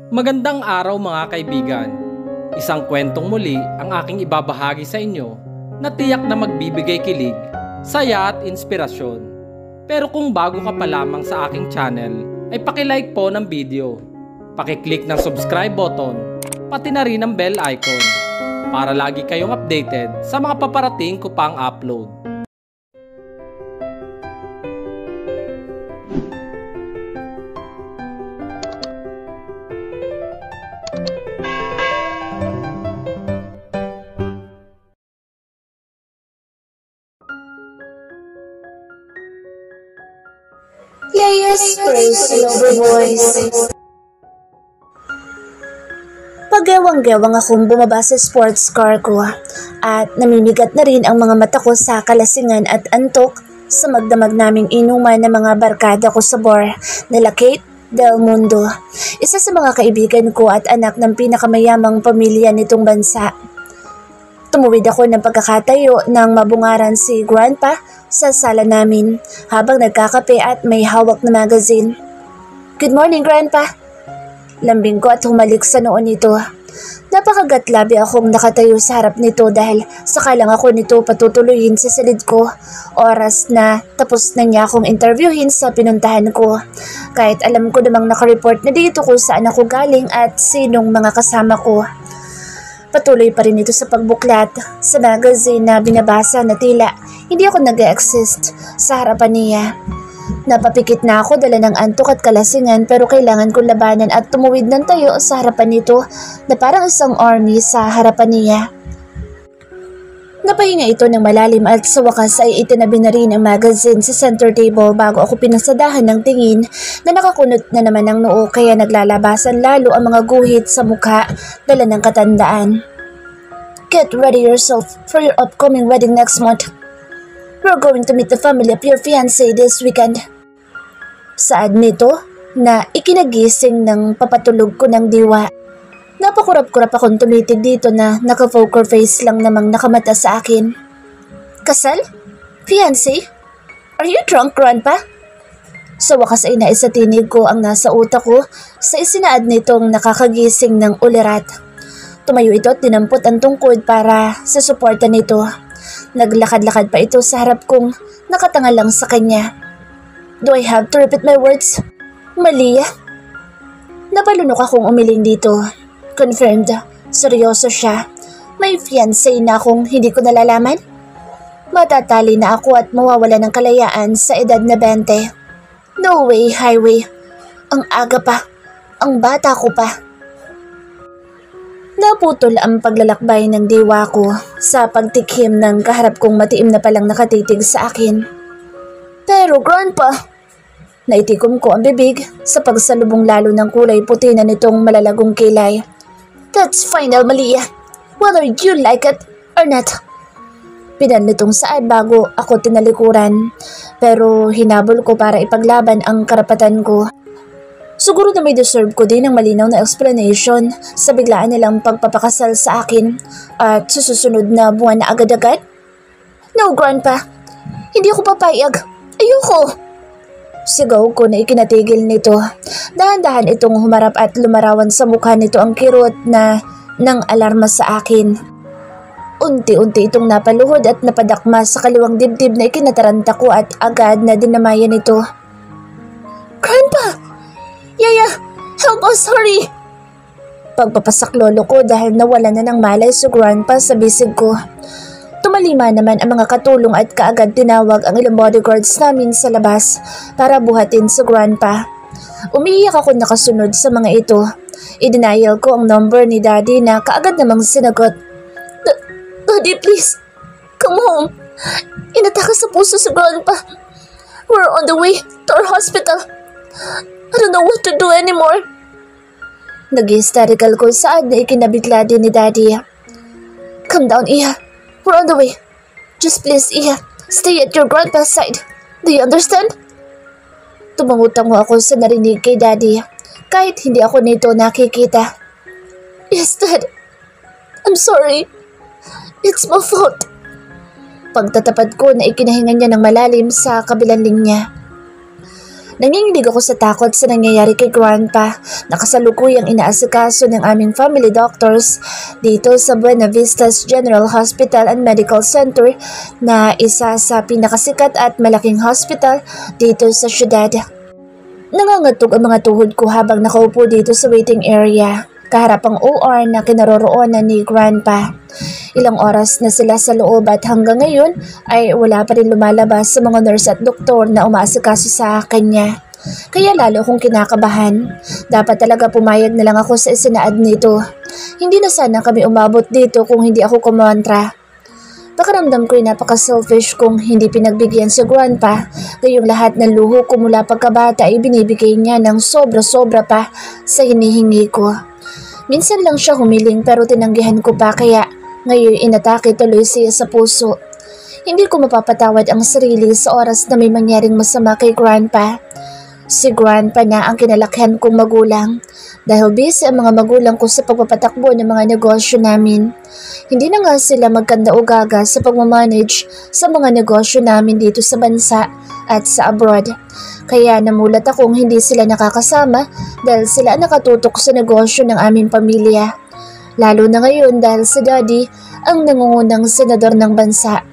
Magandang araw mga kaibigan. Isang kwentong muli ang aking ibabahagi sa inyo na tiyak na magbibigay kilig, saya at inspirasyon. Pero kung bago ka pa lamang sa aking channel, ay pakilike po ng video. Pakiclick ng subscribe button, pati na rin ang bell icon para lagi kayong updated sa mga paparating ko pang upload. Players Praise Lover Voice. Pagewang-gewang akong bumaba sa sports car ko at namimigat na rin ang mga mata ko sa kalasingan at antok sa magdamag naming inuman ng mga barkada ko sa bar nila Kate Del Mundo, isa sa mga kaibigan ko at anak ng pinakamayamang pamilya nitong bansa. Tumuwid ako ng pagkakatayo ng mabungaran si Grandpa sa sala namin habang nagkakape at may hawak na magazine. "Good morning, Grandpa." Lambing ko at humalik sa noon nito. Napakagatlabi akong nakatayo sa harap nito dahil saka lang ako nito patutuloyin sa silid ko. Oras na tapos na niya akong interviewin sa pinuntahan ko. Kahit alam ko namang nakareport na dito kung saan ako galing at sinong mga kasama ko. Patuloy pa rin ito sa pagbuklat sa magazine na binabasa na tila hindi ako nag-exist sa harapan niya. Napapikit na ako dala ng antok at kalasingan pero kailangan kong labanan at tumuwid ng tayo sa harapan nito na parang isang army sa harapan niya. Napahinga ito ng malalim at sa wakas ay itinabi na rin ang magazine sa center table bago ako pinasadahan ng tingin na nakakunot na naman ang noo kaya naglalabasan lalo ang mga guhit sa mukha dala ng katandaan. "Get ready yourself for your upcoming wedding next month. We're going to meet the family of your fiancé this weekend." Saad nito na ikinagising ng papatulog ko ng diwa. Napakurap-kurap akong tumitig dito na naka-poker face lang namang nakamata sa akin. "Kasal? Fiancé? Are you drunk, Grandpa?" Sa wakas ay naisatinig ko ang nasa utak ko sa isinaad nitong nakakagising ng ulirat. Tumayo ito at dinampot ang tungkod para sa suporta nito. Naglakad-lakad pa ito sa harap kong nakatanga lang sa kanya. "Do I have to repeat my words, Malia?" Napalunok akong umiling dito. Confirmed, seryoso siya. May fiancé na akong hindi ko nalalaman? Matatali na ako at mawawala ng kalayaan sa edad na 20. No way, highway. Ang aga pa. Ang bata ko pa. Naputol ang paglalakbay ng diwa ko sa pagtikim ng kaharap kong matiim na palang nakatitig sa akin. "Pero Grandpa," naitikom ko ang bibig sa pagsalubong lalo ng kulay puti na nitong malalagong kilay. "That's final, Malia. Whether you like it or not." Pinan nitong saad bago ako tinalikuran. Pero hinabol ko para ipaglaban ang karapatan ko. Siguro na may deserve ko din ng malinaw na explanation sa biglaan nilang pagpapakasal sa akin at sa susunod na buwan na agad-agad. "No, Grandpa. Hindi ako papayag. Ayoko!" Sigaw ko na ikinatigil nito. Dahan-dahan itong humarap at lumarawan sa mukha nito ang kirot na nang alarma sa akin. Unti-unti itong napaluhod at napadakma sa kaliwang dibdib na ikinataranta ko at agad na dinamayan ito. "Grandpa! Yaya! Help us! Hurry!" Pagpapasaklolo ko dahil nawala na ng malay si Grandpa sa bisig ko. Tumalima naman ang mga katulong at kaagad tinawag ang ilang bodyguards namin sa labas para buhatin si Grandpa. Umiiyak ako nakasunod sa mga ito. I-denial ko ang number ni Daddy na kaagad namang sinagot. Daddy, please, come home. Inatake sa puso si Grandpa. We're on the way to our hospital. I don't know what to do anymore." Nag-hysterical ko saad na ikinabigla din ni Daddy. "Calm down, Iha. We're on the way. Just please, Iha, stay at your grandpa's side. Do you understand?" Tumangutango ako sa narinig kay Daddy, kahit hindi ako nito nakikita. "Yes, Dad. I'm sorry. It's my fault." Pagtatapat ko na ikinahinga niya ng malalim sa kabilang linya. Nanginginig ako sa takot sa nangyayari kay Grandpa na kasalukuyang inaasikaso ng aming family doctors dito sa Buena Vistas General Hospital and Medical Center na isa sa pinakasikat at malaking hospital dito sa syudad. Nangangatog ang mga tuhod ko habang nakaupo dito sa waiting area, kaharap ang OR na kinaroroonan ni Grandpa. Ilang oras na sila sa loob at hanggang ngayon ay wala pa rin lumalabas sa mga nurse at doktor na umaasikaso sa kanya. Kaya lalo akong kinakabahan. Dapat talaga pumayag na lang ako sa isinaad nito. Hindi na sana kami umabot dito kung hindi ako kumontra. Pakiramdam ko'y napaka-selfish kung hindi pinagbigyan si Grandpa. Gayong lahat ng luho ko mula pagkabata ay binibigay niya ng sobra-sobra pa sa hinihingi ko. Minsan lang siya humiling pero tinanggihan ko pa kaya ngayon inatake tuloy siya sa puso. Hindi ko mapapatawad ang sarili sa oras na may mangyaring masama kay Grandpa. Si Grandpa na ang kinalakihan kong magulang dahil busy ang mga magulang ko sa pagpapatakbo ng mga negosyo namin. Hindi na nga sila magkanda o gaga sa pagmamanage sa mga negosyo namin dito sa bansa at sa abroad. Kaya namulat akong hindi sila nakakasama dahil sila nakatutok sa negosyo ng aming pamilya. Lalo na ngayon dahil si Daddy ang nangungunang senador ng bansa.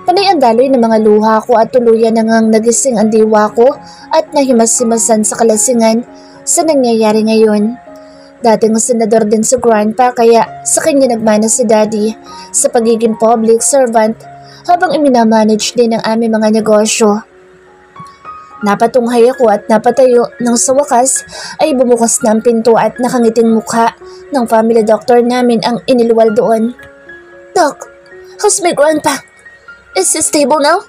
Panay ang daloy ng mga luha ko at tuluyan na ngang nagising ang diwa ko at nahimas-himasan sa kalasingan sa nangyayari ngayon. Dating senador din si Grandpa kaya sa kanya nagmana si Daddy sa pagiging public servant habang iminamanage din ang aming mga negosyo. Napatunghay ako at napatayo nang sa wakas ay bumukas na ang pinto at nakangiting mukha ng family doctor namin ang iniluwal doon. "Doc, how's my Grandpa? Is he stable now?"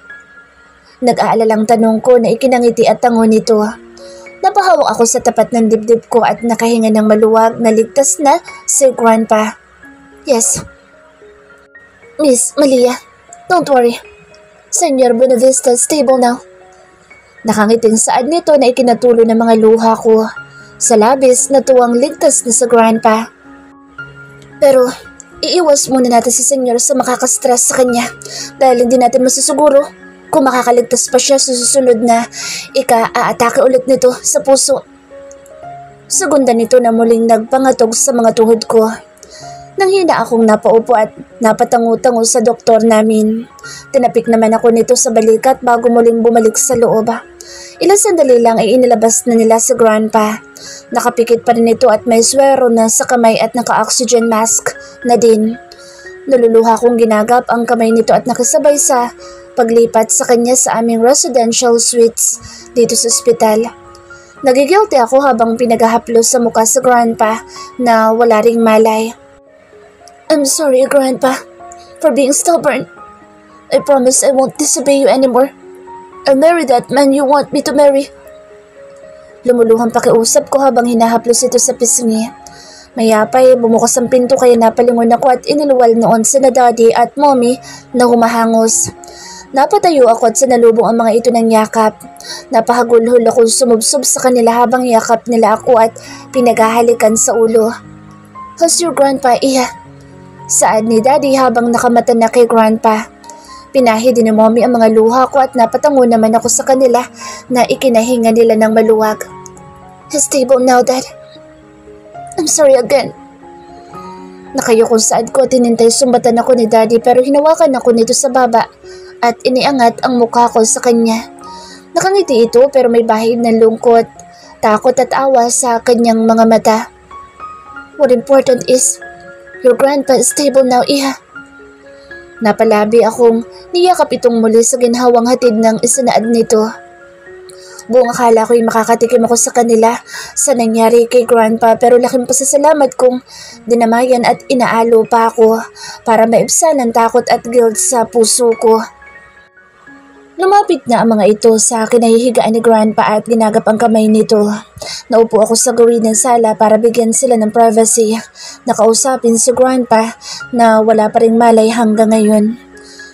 Nag-aalalang tanong ko na ikinangiti at tango nito. Napahawak ako sa tapat ng dibdib ko at nakahinga ng maluwag na ligtas na si Grandpa. "Yes. Miss Malia, don't worry. Senyor Bonavista is stable now." Nakangiting saad nito na ikinatulo ng mga luha ko. Sa labis na tuwang ligtas na sa Grandpa. "Pero iiwas muna natin si Senyor sa makakastress sa kanya dahil hindi natin masusiguro kung makakaligtas pa siya sa susunod na ika-aatake ulit nito sa puso." Segunda nito na muling nagpangatog sa mga tuhod ko. Nanghina akong napaupo at napatango-tango sa doktor namin. Tinapik naman ako nito sa balikat bago muling bumalik sa loob. Ilang sandali lang ay inilabas na nila si Grandpa. Nakapikit pa rin ito at may swero na sa kamay at naka-oxygen mask na din. Naluluha kong ginagap ang kamay nito at nakasabay sa paglipat sa kanya sa aming residential suites dito sa ospital. Nagigilty ako habang pinaghahaplos sa mukha sa Grandpa na wala ring malay. "I'm sorry, Grandpa, for being stubborn. I promise I won't disobey you anymore. I'll marry that man you want me to marry." Lumuluhang pakiusap ko habang hinahaplos ito sa pisngi. Mayapay bumukas ang pinto kaya napalingon ako at iniluwal noon sina Daddy at Mommy na humahangos. Napatayo ako at sinalubong ang mga ito ng yakap. Napahagulhol ako sumubsob sa kanila habang yakap nila ako at pinaghahalikan sa ulo. "How's your Grandpa, Iha?" Saad ni Daddy habang nakamata na kay Grandpa. Pinahi din ni Mommy ang mga luha ko at napatango naman ako sa kanila na ikinahinga nila ng maluwag. "He's stable now, Dad. I'm sorry again." Nakayukong saad ko at tinintay sumbatan ako ni Daddy pero hinawakan ako nito sa baba at iniangat ang mukha ko sa kanya. Nakangiti ito pero may bahid ng lungkot, takot at awa sa kanyang mga mata. "What important is, your Grandpa is stable now, Iha." Napalabi akong niyakap itong muli sa ginhawang hatid ng isinaad nito. Buong akala ko'y makakatikim ako sa kanila sa nangyari kay Grandpa pero laking pasasalamat kong dinamayan at inaalo pa ako para maibsan ang takot at guilt sa puso ko. Lumapit na ang mga ito sa kinahihigaan ni Grandpa at ginagap ang kamay nito. Naupo ako sa gawin ng sala para bigyan sila ng privacy. Nakausapin si Grandpa na wala pa ring malay hanggang ngayon.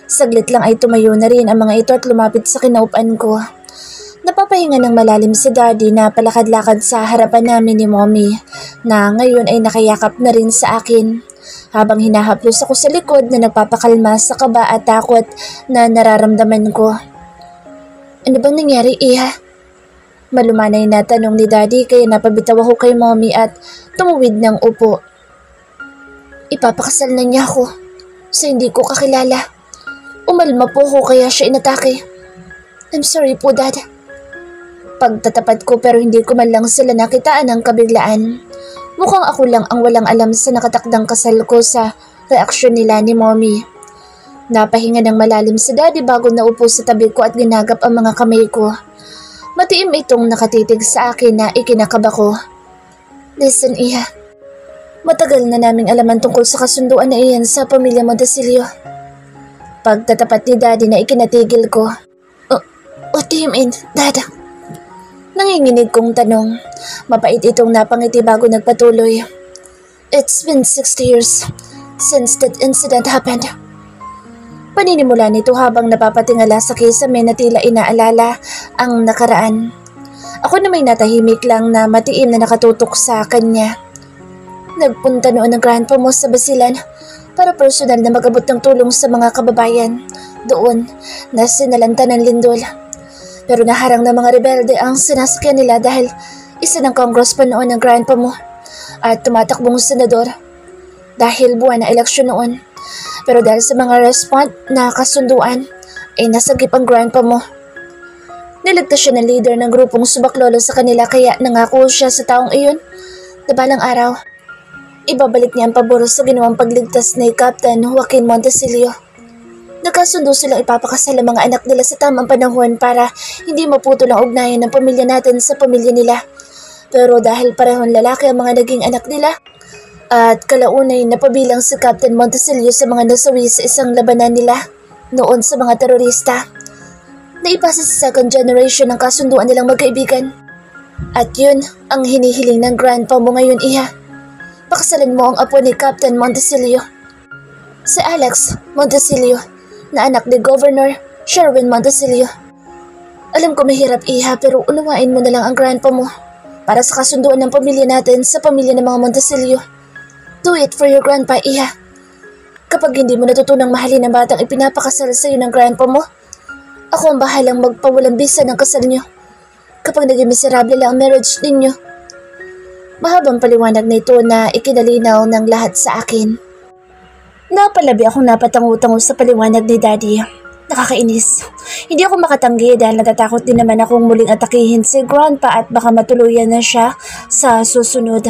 Saglit lang ay tumayo na rin ang mga ito at lumapit sa kinaupan ko. Napapahinga ng malalim si Daddy na palakad-lakad sa harapan namin ni Mommy na ngayon ay nakayakap na rin sa akin. Habang hinahaplos ako sa likod na nagpapakalma sa kaba at takot na nararamdaman ko. "Ano bang nangyari, Iha?" Malumanay na tanong ni Daddy kaya napabitaw ako kay Mommy at tumuwid ng upo. Ipapakasal na niya ako sa hindi ko kakilala. Umalma po ako kaya siya inatake. I'm sorry po, Dad. Pagtatapat ko pero hindi ko man lang sila nakitaan ng kabiglaan. Mukhang ako lang ang walang alam sa nakatakdang kasal ko sa reaksyon nila ni Mommy. Napahinga ng malalim si Daddy bago naupo sa tabi ko at ginagap ang mga kamay ko. Matiim itong nakatitig sa akin na ikinakaba ko. Listen, Iha. Matagal na naming alaman tungkol sa kasunduan na iyan sa pamilya Montesilio. Pagtatapat ni Daddy na ikinatigil ko. What do you mean, Dad? Nanginginig kong tanong. Mapait itong napangiti bago nagpatuloy. It's been 60 years since that incident happened. Paninimula nito habang napapatingala sa kisame na tila inaalala ang nakaraan. Ako na may natahimik lang na matiim na nakatutok sa kanya. Nagpunta noon ng grandpa mo sa Basilan para personal na mag-abot ng tulong sa mga kababayan. Doon, nasinalanta ng lindol. Pero naharang na mga rebelde ang sinasakyan nila dahil isa ng Congress pa noon ng grandpa mo at tumatakbong senador. Dahil buwan na eleksyon noon. Pero dahil sa mga respond na kasunduan, ay nasagip ang grandpa mo. Niligtas siya ng leader ng grupong subaklolo sa kanila kaya nangako siya sa taong iyon na balang araw. Ibabalik niya ang pabor sa ginawang pagligtas ni Captain Joaquin Montesilio. Nagkasundo silang ipapakasal ang mga anak nila sa tamang panahon para hindi maputol ang ugnayan ng pamilya natin sa pamilya nila. Pero dahil parehong lalaki ang mga naging anak nila, at kalaunay napabilang si Captain Montesilio sa mga nasawi sa isang labanan nila noon sa mga terorista, naipasa sa second generation ang kasunduan nilang magkaibigan. At yun ang hinihiling ng grandpa mo ngayon, Iha. Pakasalan mo ang apo ni Captain Montesilio. Si Alex Montesilio, na anak ni Governor Sherwin Montesilio. Alam ko mahirap, Iha, pero unawain mo na lang ang grandpa mo para sa kasunduan ng pamilya natin sa pamilya ng mga Montesilio. Do it for your grandpa, Iha. Kapag hindi mo natutunang mahalin ang batang ipinapakasal sa iyo ng grandpa mo, ako ang bahalang magpawalang bisa ng kasal niyo. Kapag naging miserable lang ang marriage ninyo. Mahabang paliwanag na ito na ikinalinaw ng lahat sa akin. Napalabi akong napatango-tango sa paliwanag ni Daddy. Nakakainis. Hindi ako makatanggi dahil natatakot din naman akong muling atakihin si Grandpa at baka matuluyan na siya sa susunod.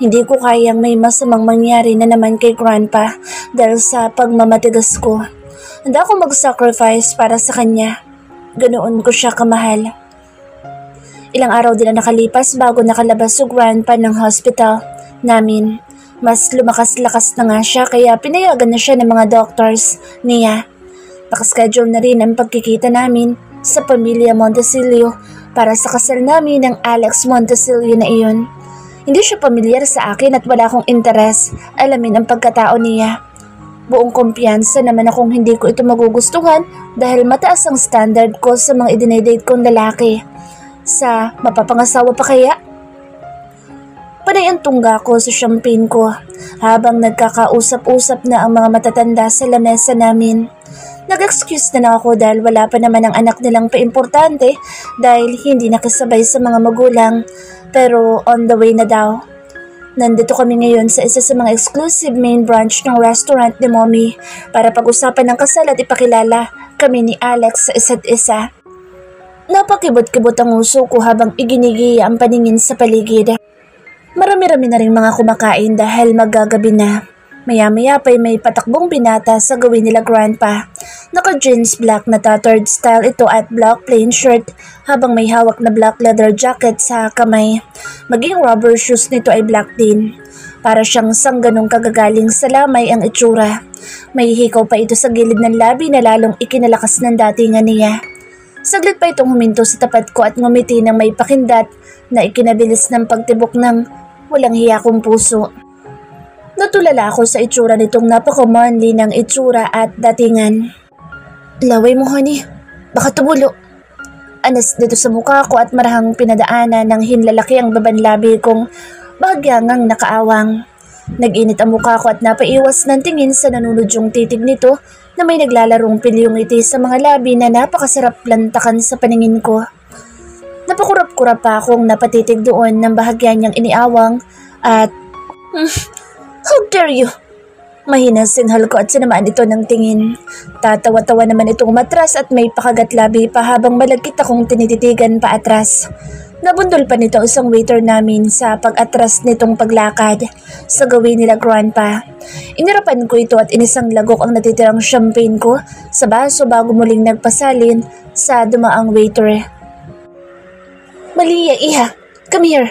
Hindi ko kayang may masamang mangyari na naman kay Grandpa dahil sa pagmamatigas ko. Handa akong mag-sacrifice para sa kanya. Ganoon ko siya kamahal. Ilang araw din na nakalipas bago nakalabas si Grandpa ng hospital namin. Mas lumakas-lakas na nga siya kaya pinayagan na siya ng mga doctors niya. Nakaschedule na rin ang pagkikita namin sa pamilya Montesilio para sa kasal namin ng Alex Montesilio na iyon. Hindi siya pamilyar sa akin at wala akong interes alamin ang pagkatao niya. Buong kumpiyansa naman akong hindi ko ito magugustuhan dahil mataas ang standard ko sa mga idinidate kong lalaki. Sa mapapangasawa pa kaya? Panay ang tungga ko sa champagne ko habang nagkakausap-usap na ang mga matatanda sa lamesa namin. Nag-excuse na lang ako dahil wala pa naman ang anak nilang paimportante dahil hindi nakisabay sa mga magulang pero on the way na daw. Nandito kami ngayon sa isa sa mga exclusive main branch ng restaurant ni Mommy para pag-usapan ng kasal at ipakilala kami ni Alex sa isa't isa. Napakibot-kibot ang uso ko habang iginigiya ang paningin sa paligid. Marami-rami na rin mga kumakain dahil maggagabi na. Maya-maya pa'y may patakbong binata sa gawin nila Grandpa. Naka-jeans black na tattered style ito at black plain shirt habang may hawak na black leather jacket sa kamay. Maging rubber shoes nito ay black din. Para siyang sangganong kagagaling sa lamay ang itsura. May hikaw pa ito sa gilid ng labi na lalong ikinalakas ng datingan niya. Saglit pa itong huminto sa tapat ko at ngumiti ng may pakindat na ikinabilis ng pagtibok ng walang hiya kong puso. Natulala ako sa itsura nitong napaka-manly ng itsura at datingan. Laway mo, honey. Baka tumulo. Anas dito sa mukha ko at marahang pinadaanan ng hinlalaki ang babanlabi kong bahagyangang nakaawang. Nag-init ang mukha ko at napaiwas ng tingin sa nanunudyong titig nito na may naglalarong pilyong ngiti sa mga labi na napakasarap lantakan sa paningin ko. Napakurap-kurap pa akong napatitig doon ng bahagya niyang iniawang at how dare you? Mahinang singhal ko at sinamaan ito ng tingin. Tatawa-tawa naman itong matras at may pakagat-labi pa habang malagkit akong tinititigan pa atras. Nabundol pa nito isang waiter namin sa pag-atras nitong paglakad sa gawin nila Grandpa. Inirapan ko ito at inisang lagok ang natitirang champagne ko sa baso bago muling nagpasalin sa dumaang waiter. Malia, iha, come here.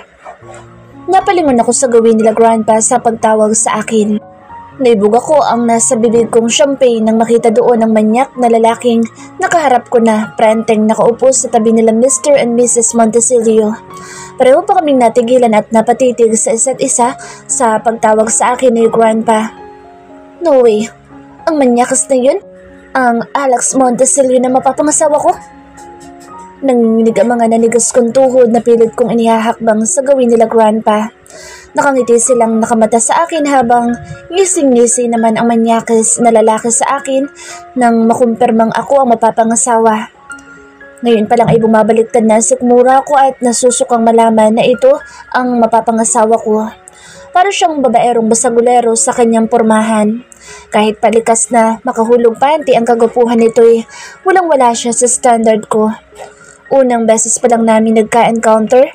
Napalingon ako sa gawin nila Grandpa sa pagtawag sa akin. Naibog ako ang nasa bibig kong champagne nang makita doon ang manyak na lalaking nakaharap ko na prenteng nakaupo sa tabi nila Mr. and Mrs. Montecillo. Pareho pa kaming natigilan at napatitig sa isa't isa sa pagtawag sa akin ni Grandpa. No way, ang manyakas na yun? Ang Alex Montecillo na mapapangasawa ko? Nanginginig ang mga nanigas kong tuhod na pilit kong inihahakbang sa gawin nila Grandpa. Nakangiti silang nakamata sa akin habang ngising-ngisi naman ang manyakis na lalaki sa akin nang makumpirmang ako ang mapapangasawa. Ngayon pa lang ay bumabaliktad na sikmura ko at nasusukang malaman na ito ang mapapangasawa ko. Para siyang babaerong basagulero sa kanyang pormahan. Kahit palikas na makahulog panty ang kagapuhan nito'y walang-wala siya sa standard ko. Unang beses pa lang namin nagka-encounter.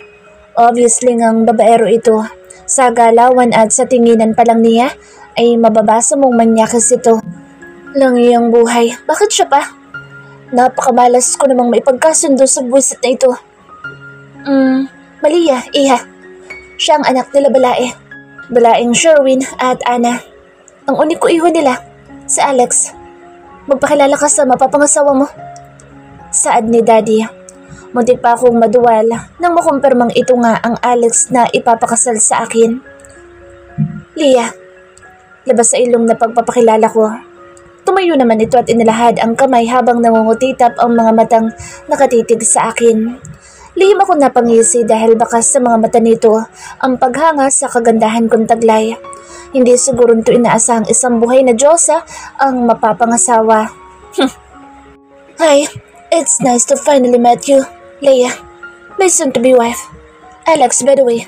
Obviously ngang babaero ito. Sa galawan at sa tinginan pa lang niya ay mababasa mong manyakas ito. Langiyang buhay, bakit siya pa? Napakamalas ko namang maipagkasundo sa buwisit na ito. Malia, iha. Siya ang anak nila Balae. Balaeng Sherwin at Anna. Ang uniko iho nila, si Alex. Magpakilala ka sa mapapangasawa mo. Saad ni Daddy. Muntik pa akong maduwal nang makumpirmang ito nga ang Alex na ipapakasal sa akin. Lia, labas sa ilong na pagpapakilala ko. Tumayo naman ito at inilahad ang kamay habang nangungutitap ang mga matang nakatitig sa akin. Lihim ako napangisi dahil baka sa mga mata nito ang paghanga sa kagandahan kong taglay. Hindi siguro nito inaasahang isang buhay na Diyosa ang mapapangasawa. Hi, it's nice to finally meet you. Leia, my soon-to-be wife. Alex, by the way.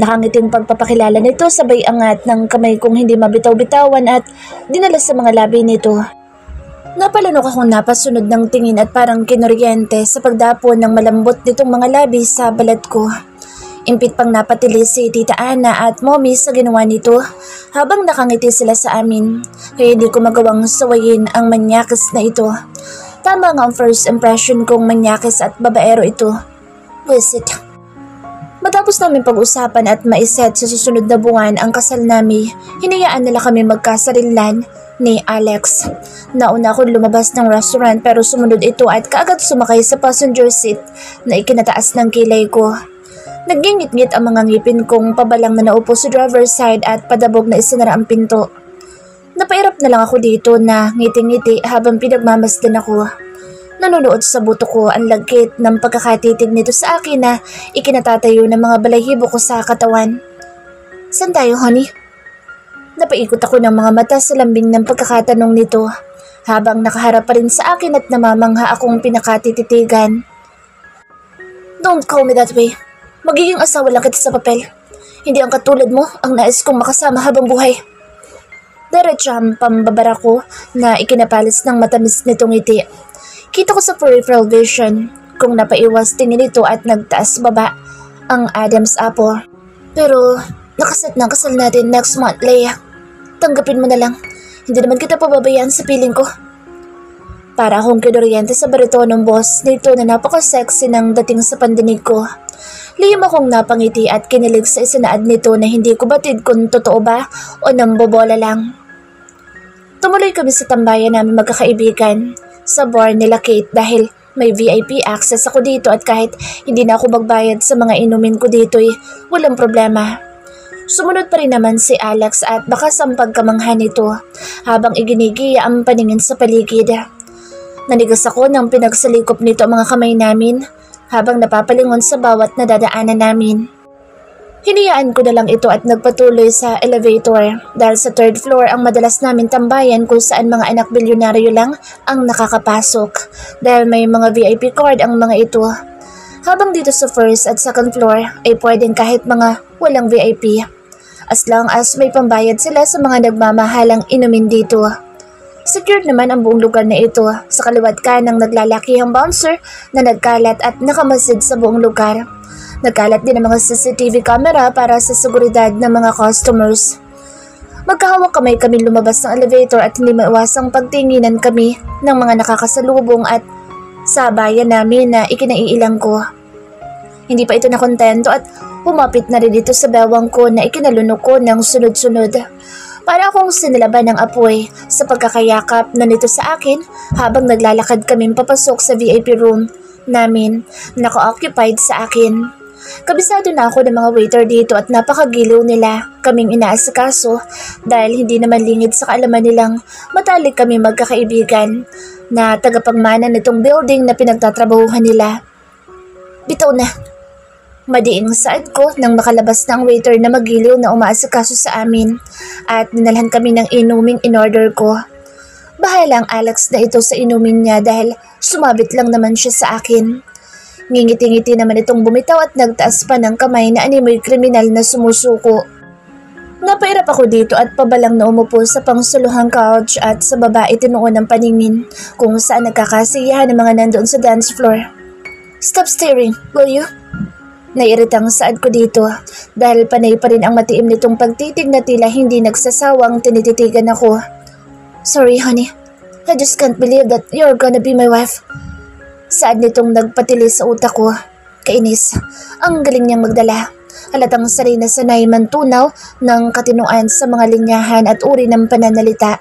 Nakangiting pagpapakilala nito sabay angat ng kamay kong hindi mabitaw-bitawan at dinala sa mga labi nito. Napalanok akong napasunod ng tingin at parang kinuryente sa pagdapon ng malambot nitong mga labi sa balat ko. Impit pang napatili si Tita Ana at Mommy sa ginawa nito habang nakangiti sila sa amin. Kaya hindi ko magawang sawayin ang manyakas na ito. Tama nga ang first impression kong manyakis at babaero ito. Visit. Matapos namin pag-usapan at maiset sa susunod na buwan ang kasal namin, hinayaan nila kami magkasarinlan ni Alex. Nauna akong lumabas ng restaurant pero sumunod ito at kaagad sumakay sa passenger seat na ikinataas ng kilay ko. Nagingit-ngit ang mga ngipin kong pabalang na naupo sa driver's side at padabog na isinara ang pinto. Napairap na lang ako dito na ngiti-ngiti habang pinagmamasdan ako. Nanonood sa buto ko ang lagkit ng pagkakatitig nito sa akin na ikinatatayo ng mga balahibo ko sa katawan. Saan tayo, honey? Napaikot ako ng mga mata sa lambing ng pagkakatanong nito habang nakaharap pa rin sa akin at namamangha akong pinakatititigan. Don't call me that way. Magiging asawa lang kita sa papel. Hindi ang katulad mo ang nais kong makasama habang buhay. Diretso ang pambabara ko na ikinapalis ng matamis nitong ngiti. Kita ko sa peripheral vision kung napaiwas tingin nito at nagtaas baba ang Adam's apple. Pero nakaset na ang kasal natin next month, Leia. Tanggapin mo na lang. Hindi naman kita pababayaan sa piling ko. Para akong kinuryente sa baritonong boss nito na napaka-sexy ng dating sa pandinig ko. Lihim akong napangiti at kinilig sa isinaad nito na hindi ko batid kung totoo ba o nambobola lang. Tumuloy kami sa tambayan namin magkakaibigan sa bar nila Kate dahil may VIP access ako dito at kahit hindi na ako magbayad sa mga inumin ko dito'y walang problema. Sumunod pa rin naman si Alex at baka sampag kamangha nito habang iginigiya ang paningin sa paligid. Nanigas ako nang pinagsalikop nito ang mga kamay namin habang napapalingon sa bawat nadadaanan namin. Hiniyaan ko na lang ito at nagpatuloy sa elevator dahil sa third floor ang madalas namin tambayan kung saan mga anak bilyonaryo lang ang nakakapasok dahil may mga VIP card ang mga ito. Habang dito sa first at second floor ay pwedeng kahit mga walang VIP. As long as may pambayad sila sa mga nagmamahalang inumin dito. Secured naman ang buong lugar na ito. Sa kaliwat kanang naglalakihang bouncer na nagkalat at nakamasid sa buong lugar. Nagkalat din ang mga CCTV camera para sa seguridad ng mga customers. Magkahawak kamay kami lumabas ng elevator at hindi maiwasang pagtinginan kami ng mga nakakasalubong at sa bayan namin na ikinaiilang ko. Hindi pa ito nakontento at humapit na rin ito sa bewang ko na ikinalunok ko ng sunod-sunod. Para akong sinilaban ng apoy sa pagkakayakap na nito sa akin habang naglalakad kaming papasok sa VIP room namin, naka-occupied sa akin. Kabisado na ako ng mga waiter dito at napakagiliw nila kaming inaasikaso dahil hindi naman lingid sa kaalaman nilang matalik kami magkakaibigan na tagapagmana nitong building na pinagtatrabahuhan nila. Bitaw na. Madiing saad ko nang makalabas na ang waiter na magiliw na umaasikaso sa amin at dinalhan kami ng inuming in-order ko. Bahala ang Alex na ito sa inumin niya dahil sumabit lang naman siya sa akin. Ngingiti-ngiti naman itong bumitaw at nagtaas pa ng kamay na animoy kriminal na sumusuko. Napairap ako dito at pabalang na umupo sa pangsuluhang couch at sa baba itinuon ng paningin kung saan nagkakasiyahan ng mga nandoon sa dance floor. Stop staring, will you? Naiiritang saad ko dito dahil panay pa rin ang matiim nitong pagtitig na tila hindi nagsasawang tinititigan ako. Sorry honey, I just can't believe that you're gonna be my wife. Saad nitong nagpatili sa utak ko. Kainis, ang galing niyang magdala. Halatang sanay na sanay mantunaw ng katinuan sa mga linyahan at uri ng pananalita.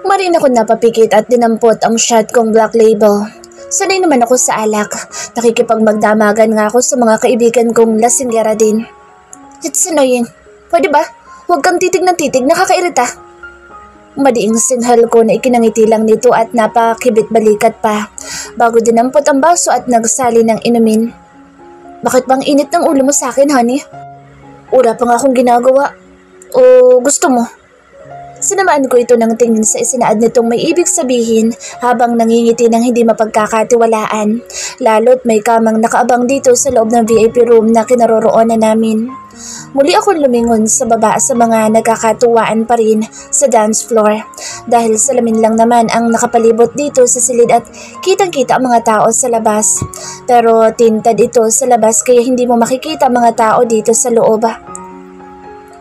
Marin ako napapikit at dinampot ang shot kong Black Label. Sanay naman ako sa alak. Nakikipagmagdamagan nga ako sa mga kaibigan kong lasinggera din. It's annoying. Pwede ba? Huwag kang titig ng titig, nakakairita. Madiing sinhal ko na ikinangiti lang nito at napakibit balikat pa bago dinampot ang baso at nagsali ng inumin. Bakit bang init ng ulo mo sa akin, honey? Wala pa nga akong ginagawa. O gusto mo? Sinamaan ko ito ng tingin sa isinaad nitong may ibig sabihin habang nangingiti ng hindi mapagkakatiwalaan, lalo't may kamang nakaabang dito sa loob ng VIP room na kinaroroonan namin. Muli akong lumingon sa baba sa mga nagkakatuwaan pa rin sa dance floor dahil salamin lang naman ang nakapalibot dito sa silid at kitang-kita ang mga tao sa labas. Pero tinted ito sa labas kaya hindi mo makikita ang mga tao dito sa loob.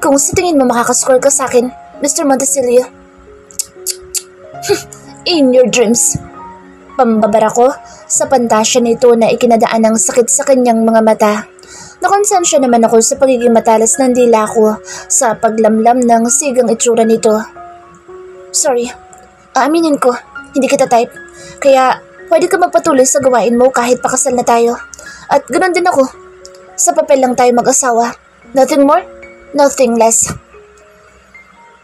Kung sa tingin mo makakascore ka sa akin, Mr. Montesilio. In your dreams. Pambabara ko sa pantasya nito na ikinadaan ng sakit sa kanyang mga mata. Nakonsensya naman ako sa pagiging matalas ng dila ko sa paglamlam ng sigang itsura nito. Sorry, aaminin ko, hindi kita type. Kaya pwede ka magpatuloy sa gawain mo kahit pakasal na tayo. At ganoon din ako. Sa papel lang tayo mag-asawa. Nothing more, nothing less.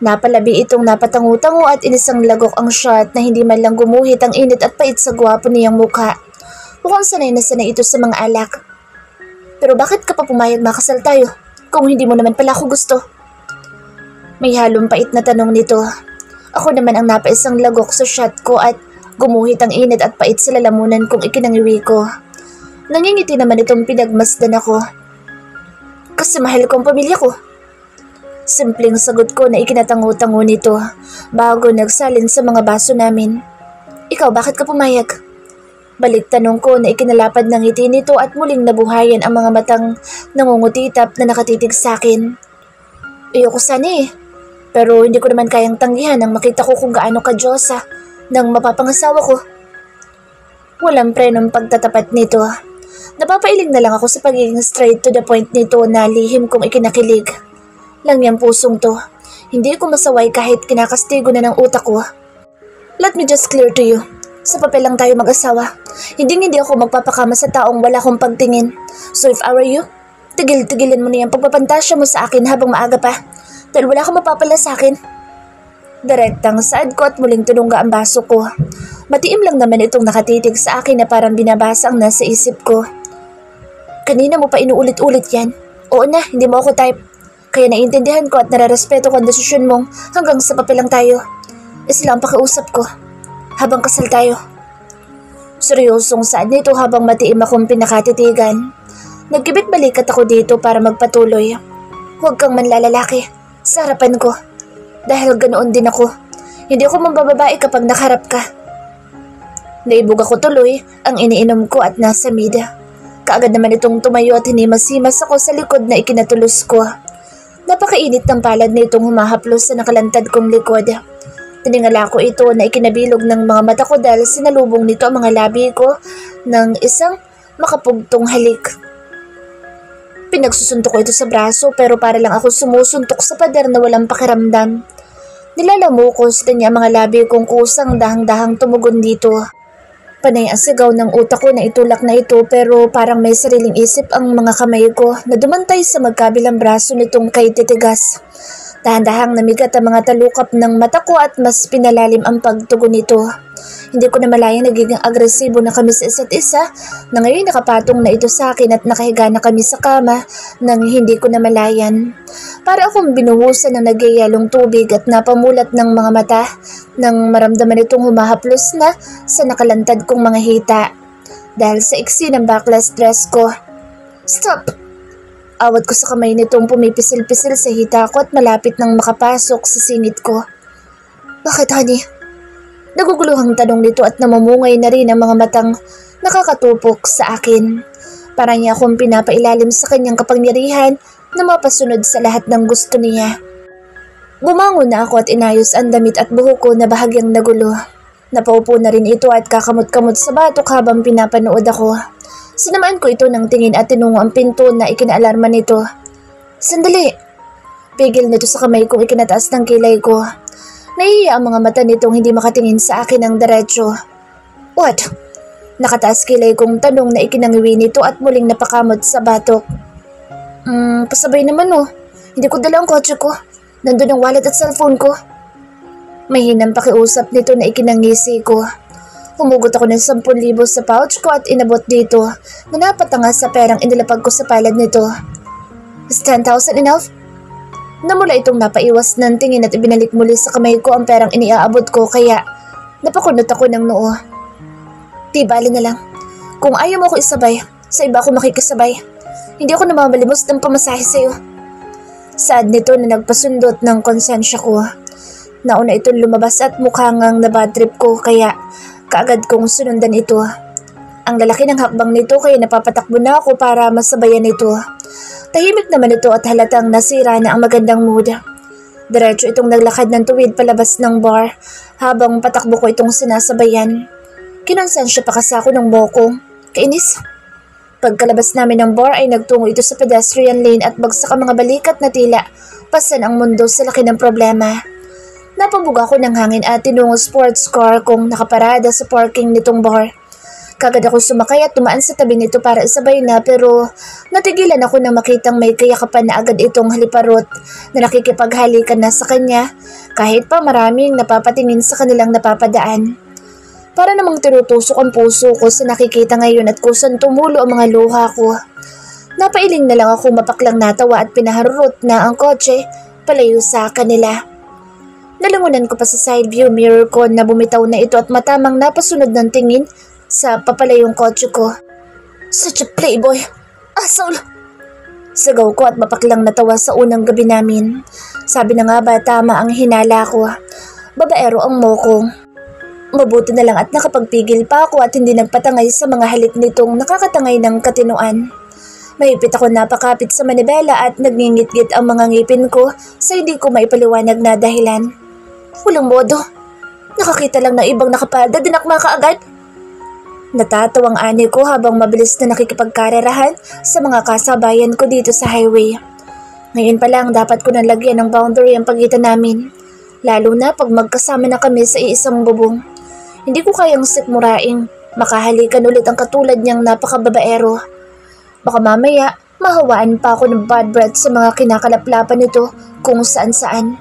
Napalabi itong napatangu-tangu at inisang lagok ang shot na hindi man lang gumuhit ang init at pait sa gwapo niyang mukha. Mukhang sanay na sanay ito sa mga alak. Pero bakit ka pa pumayag makasal tayo kung hindi mo naman pala ako gusto? May halong pait na tanong nito. Ako naman ang napaisang lagok sa shot ko at gumuhit ang init at pait sa lalamunan kong ikinangiwi ko. Nangingiti naman itong pinagmasdan ako. Kasi mahal ko ang pamilya ko. Simpleng sagot ko na ikinatango-tango nito bago nagsalin sa mga baso namin. Ikaw, bakit ka pumayag? Balik tanong ko na ikinalapad ng ngiti nito at muling nabuhayan ang mga matang nangungutitap na nakatitig sa akin. Ayoko sana eh, pero hindi ko naman kayang tanggihan nang makita ko kung gaano ka Diyosa nang mapapangasawa ko. Walang prenong pagtatapat nito. Napapailing na lang ako sa pagiging straight to the point nito na lihim kong ikinakilig. Lang niyang pusong to. Hindi ko masaway kahit kinakastigo na ng utak ko. Let me just clear to you. Sa papel lang tayo mag-asawa. Hindi ako magpapakama sa taong wala akong pagtingin. So if I were you, tigil-tigilin mo na yung pagpapantasya mo sa akin habang maaga pa. Dahil wala akong mapapala sa akin. Direktang saad ko at muling tunungga ang baso ko. Matiim lang naman itong nakatitig sa akin na parang binabasa ang nasa isip ko. Kanina mo pa inuulit-ulit yan. Oo na, hindi mo ako type. Kaya naiintindihan ko at nararespeto ko ang desisyon mong hanggang sa papel lang tayo. Sila ang pakiusap ko habang kasal tayo. Seryosong saad nito habang matiim akong pinakatitigan. Nagkibit balikat ako dito para magpatuloy. Huwag kang manlalalaki sa harapan ko. Dahil ganoon din ako. Hindi ako mambababae kapag nakaharap ka. Naibog ako tuloy ang iniinom ko at nasa mida. Kaagad naman itong tumayo at hinimas-himas ako sa likod na ikinatulos ko. Napakainit ng palad na itong humahaplos sa nakalantad kong likod. Tiningala ko ito na ikinabilog ng mga mata ko dahil sinalubong nito ang mga labi ko ng isang makapugtong halik. Pinagsusuntok ko ito sa braso pero para lang ako sumusuntok sa pader na walang pakiramdam. Nilalamukos din niya ang mga labi kong kusang dahang-dahang tumugon dito. Panay ang sigaw ng utak ko na itulak na ito pero parang may sariling isip ang mga kamay ko na dumantay sa magkabilang braso nitong kay titigas. Dahan-dahang namigat ang mga talukap ng mata ko at mas pinalalim ang pagtugon nito. Hindi ko na malayang nagiging agresibo na kami sa isa't isa na ngayon nakapatong na ito sa akin at nakahiga na kami sa kama nang hindi ko na malayan. Para akong binuhusan ng nagyayalong tubig at napamulat ng mga mata nang maramdaman itong humahaplos na sa nakalantad kong mga hita. Dahil sa iksi ng backless dress ko. Stop! Awat ko sa kamay nitong pumipisil-pisil sa hita ko at malapit nang makapasok sa singit ko. Bakit, honey? Naguguluhang tanong nito at namumungay na rin ang mga matang nakakatupok sa akin. Para niya akong pinapailalim sa kanyang kapangyarihan na mapasunod sa lahat ng gusto niya. Bumangon na ako at inayos ang damit at buhok ko na bahagyang nagulo. Napaupo na rin ito at kakamot-kamot sa batok habang pinapanood ako. Sinamaan ko ito ng tingin at tinungo ang pinto na ikinaalarma nito. Sandali! Pigil nito sa kamay kong ikinataas ng kilay ko. Nahihiya ang mga mata nitong hindi makatingin sa akin ng diretsyo. What? Nakataas kilay kong tanong na ikinangiwi nito at muling napakamot sa batok. Pasabay naman oh. Hindi ko dala ang kotse ko. Nandun ang wallet at cellphone ko. Mahinang pakiusap nito na ikinangisi ko. Humugot ako ng 10,000 sa pouch ko at inabot dito na napatanga sa perang inilapag ko sa palad nito. Is 10,000 enough? Namula itong napaiwas ng tingin at ibinalik muli sa kamay ko ang perang iniaabot ko kaya napakunot ako ng noo. Di bali na lang. Kung ayaw mo ako isabay, sa iba ako makikisabay. Hindi ako namamalimos ng pamasahe sa'yo. Saad nito na nagpasundot ng konsensya ko. Nauna itong lumabas at mukhang ngang nabadtrip ko kaya kaagad kong sunundan ito. Ang lalaki ng hakbang nito kaya napapatakbo na ako para masabayan ito. Tahimik naman ito at halatang nasira na ang magandang mood. Diretso itong naglakad ng tuwid palabas ng bar habang patakbo ko itong sinasabayan. Kinonsensya pa kasi ako ng bokong. Kainis. Pagkalabas namin ng bar ay nagtungo ito sa pedestrian lane at bagsak ang mga balikat na tila pasan ang mundo sa laki ng problema. Napabuga ko ng hangin at tinungo sports car kung nakaparada sa parking nitong bar. Kagad ako sumakay at tumaan sa tabi nito para isabay na pero natigilan ako nang makitang may kayakapan na agad itong haliparot na nakikipaghalikan na sa kanya kahit pa maraming napapatingin sa kanilang napapadaan. Para namang tinutusok ang puso ko sa nakikita ngayon at kusang tumulo ang mga luha ko. Napailing na lang ako mapaklang natawa at pinaharurot na ang kotse palayo sa kanila. Nalangunan ko pa sa side view mirror ko na bumitaw na ito at matamang napasunod ng tingin sa papalayong kotse ko. Such a playboy! Asshole! Sigaw ko at mapaklang natawa sa unang gabi namin. Sabi na nga ba tama ang hinala ko. Babaero ang mokong. Mabuti na lang at nakapagpigil pa ako at hindi nagpatangay sa mga halik nitong nakakatangay ng katinuan. Mahigpit ako napakapit sa manibela at nagngingit-git ang mga ngipin ko sa hindi ko maipaliwanag na dahilan. Walang modo. Nakakita lang ng ibang nakapalda, dinakma ka agad. Natatawang ani ko habang mabilis na nakikipagkarerahan sa mga kasabayan ko dito sa highway. Ngayon pa lang dapat ko nang lagyan ng boundary ang pagitan namin. Lalo na pag magkasama na kami sa iisang bubong. Hindi ko kayang sikmuraing makahalikan ulit ang katulad niyang napakababaero. Baka mamaya mahawaan pa ako ng bad breath sa mga kinakalaplapan nito kung saan-saan.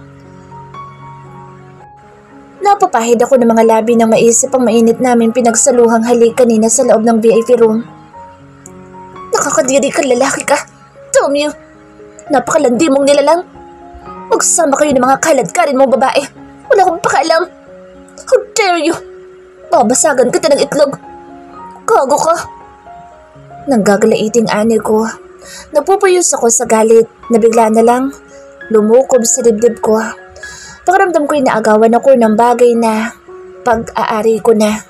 Napapahid ako ng mga labi nang maisip ang mainit namin pinagsaluhang halik kanina sa loob ng VIP room. Nakakadiri ka, lalaki ka. Damn you! Napakalandi mong nilalang. Magsama kayo ng mga kaladkarin mong babae. Wala akong pakialam. How dare you! Babasagan kita ng itlog. Gago ka! Nanggagalaiting ani ko. Nagpupuyos ako sa galit na bigla na lang lumukob sa dibdib ko. Pakiramdam ko'y naagawan ako ng bagay na pag-aari ko na.